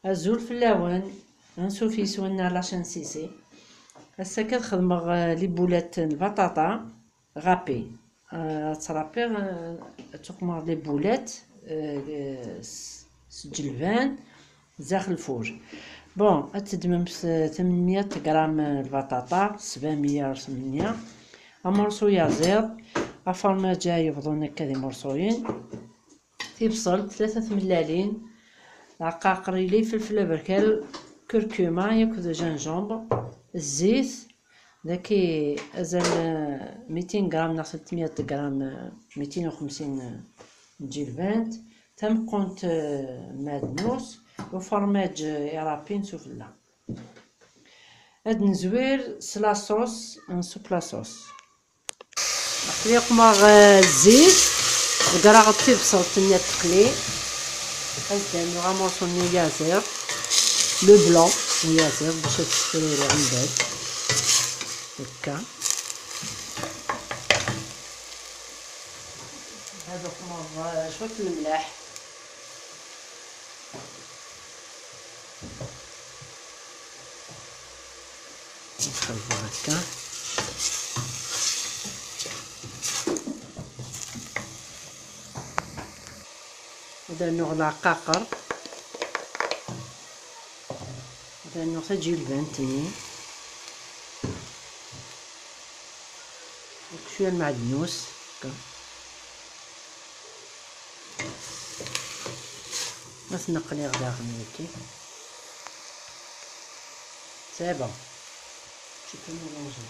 الزول في اللون نسوفي سوينا لاشين سيسي. هسا كنخدمو لي بولات البطاطا غابي. ترابي تقمر لي بولات سجلفان داخل الفوج. بون تدمم 800 غرام البطاطا، 700 و 800 مرصوية زير، افرماجة يفضون هكا دي مرصويين، في بصل 3 ملالين، عقاقريلي، فلفل بركل، كركومة ياكل جنجومبر، الزيت ذاكي ازال 200 غرام نا 300 غرام 250 جلبان، تمقونت مادنوس وفرماج يرابين سفلى. هاد نزوير سلاصوص نصوب لاصوص. نقلي قمر الزيت القراغ تبصل تنيا تقلي. هزا نغامرسو اليازير لو بلون اليازير باش تسفريرو عندك هكا. هادو قمر شوية الملح، نقلبو هكا. هذا النوع العقاقر، هذا النوع تاع جلبان تاني، شوية المعدنوس هكا. بس نقلي غدا غنيتي سي بون. شوفي ميلونجي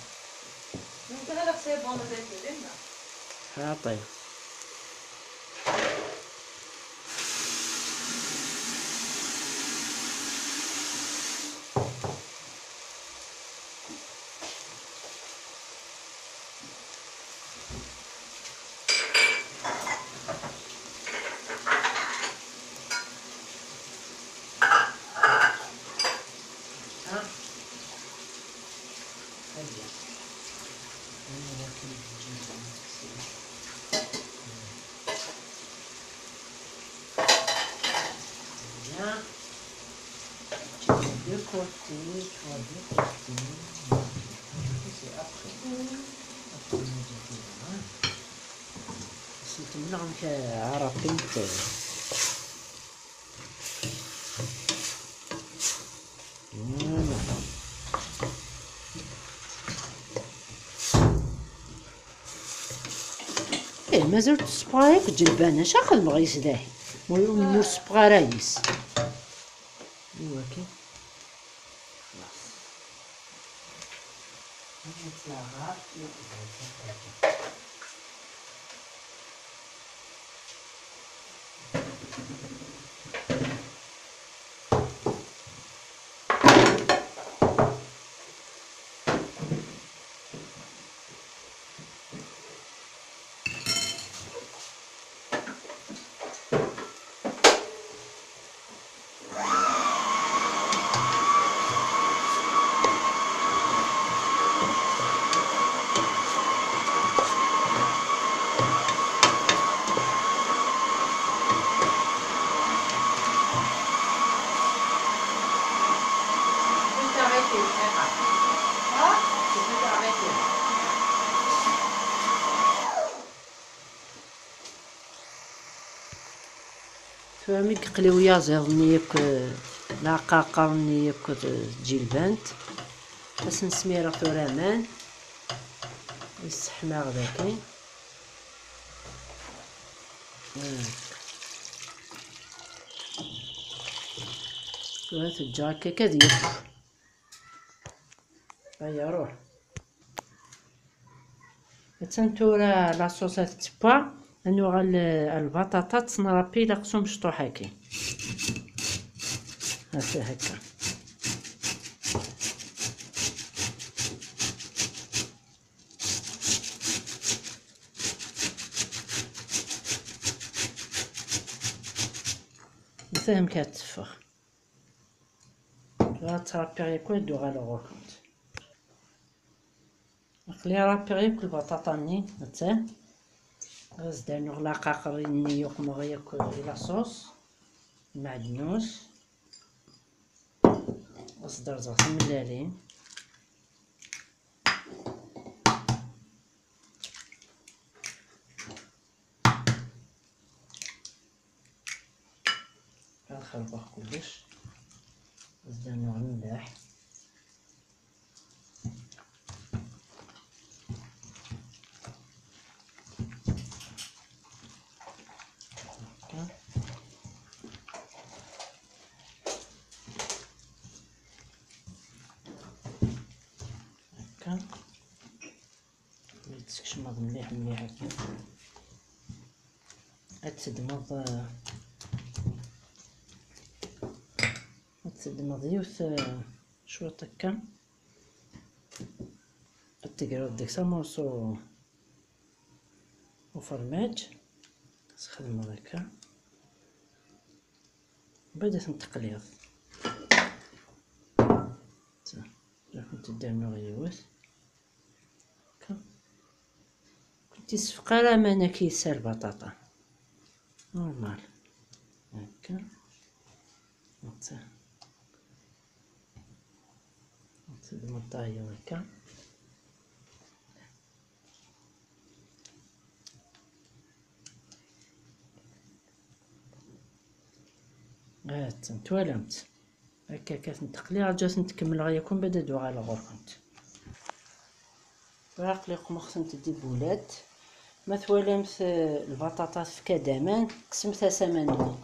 ممكن هذاك سي بون مازال كاين. ها طيب. De côté, soit de côté. C'est après. C'est une langue arabe. إيه مازال تصبغ هاك الجلبانة اش خدمة غيسداهي مور صبغا رايس. ايوا كي خلاص نطلعها. فهمي قليو يازير نيك العقاقر نيك الجلبانت باش نسميرو ثورامان يستحمى غداكي. هات الجاكي كدير هيا روح تنتورا لاصوصات تبا انو البطاطا تنربي لقسم شطوحاكي هكا. نفهم كتفخ ترابيغي كل دو غالو غوكونت نخليها رابيغي كل بطاطا نتا غزدا نغلق قاقريني يقمغ ياكل لاصوص معدنوس أصدر زغط ملالين. كنخلطوه كلش. أصدر نوع الملاح. هكا يتكشمض مليح مليح هكا. تدمض يوث شوط هكا. تقرا ديك ساموس وفرماج. تخدمو هكا. بدات التقليض. كنت ديرنا غيوث هكا. كنت سفقا ما انا كيسال البطاطا نورمال هكا. تخدمو الطاية هكا. توالمت هكا كانت نتقلي. عاد جات نتكمل غيكون بدا دوغ على غور كنت باقي قمخت دي بولات. ما توالمت البطاطا في كدامان قسمتها سمنوني.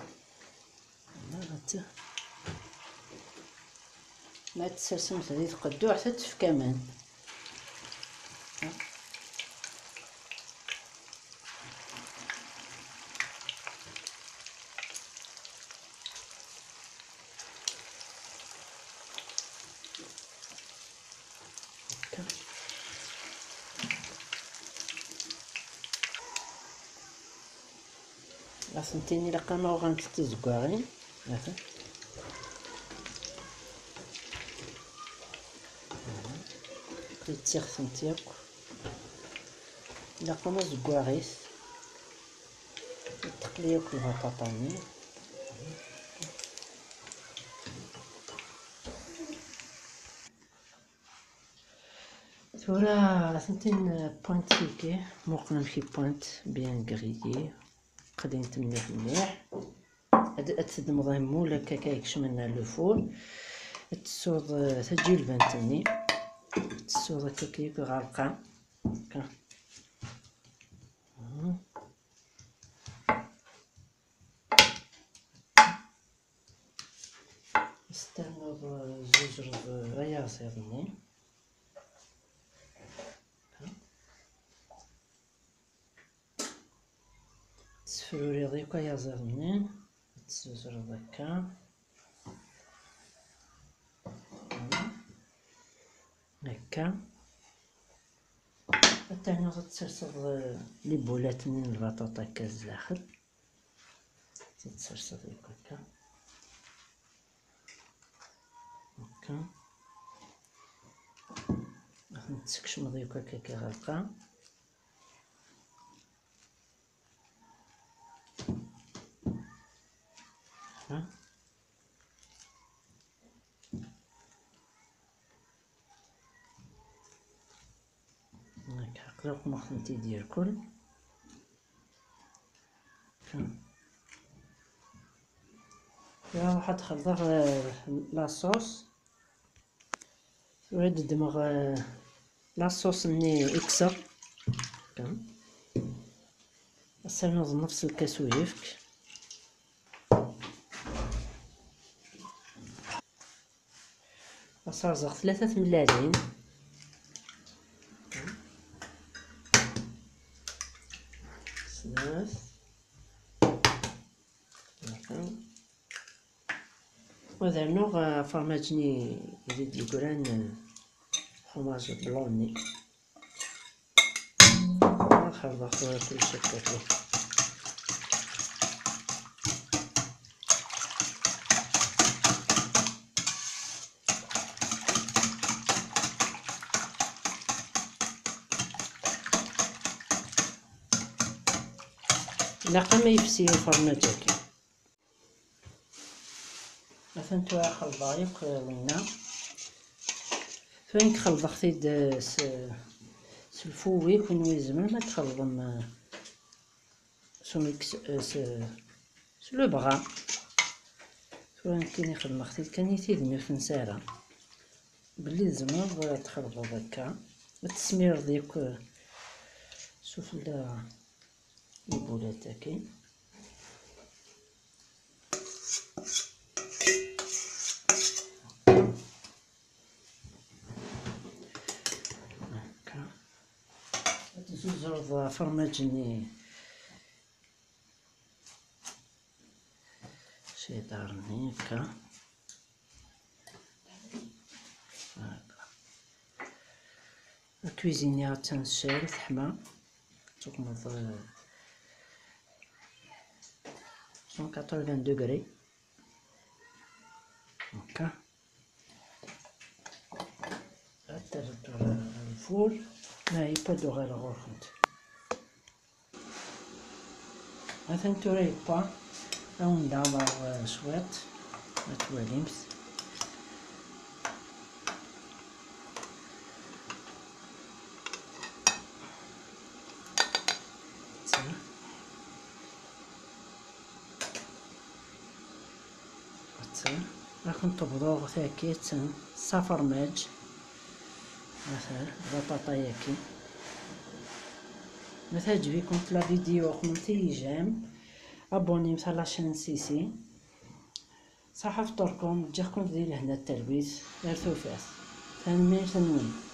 ما تسرسمت هذه تقدو حتى تفكا مان. فهمتيني لقا ما غنتلت زكاغين هذا تيخسنت ياك لقا ما زكاغيس تقليوك البطاطاني ثورا ثنتين بوينت فيكي موقنا مشي بوينت بيان غريي قديمت مليح مليح. هاد تدمض مولا كاكايكش منا لو فور تصوض تجي البنتني تصوض كاكيك غارقة هكا. نستناو زوج غيا صيدني تسفروري ضيكا يا زرنين تسوزر هكا هكا حتى هنا تسرسر لي بولات من البطاطا هكا الزاخل تتسرسر هكا هكا نتسكشم هكا كيكا غلقة هكا قلق مخنتي ديال كل راح تخلط لاصوص ورد دمغ لاصوص مني يكسر هكا نص نفس الكاس ويفك أصرزق 3 ملالين وهذا النوع فرماجني يزيد يقولان فرماج بلوني نخلط كل شيء كله لا ما يفسي الفرماج هكا مثلا توا خلطايق لنا فين كخلط اختي سلفوي كون ويزمن ما تخلطم سوميكس لو بغا فين كاين يخدم اختي كان يتيدمي في نسارة بلي زمر تخلطو هكا التسمير ديك شوف البولات هاكي هكا زوز فرماجني شيدارني هكا الكويزينيا تنشال تحمى تقمض 180 دوغري هكا تردو الفور ما يبدو غير غرفت مثلا توري با او ندعو شويط ما تواليمت راكم تبضوغ ثاكيت صفرماج مثلا بطاطا ياكي مثلا تجيكم لا فيديو كومنتي جيم ابوني مثلا لاشين سيسي صحة فطوركم تجيكم ديال هنا التلبيس غير ثوثاث ثاني ثانوي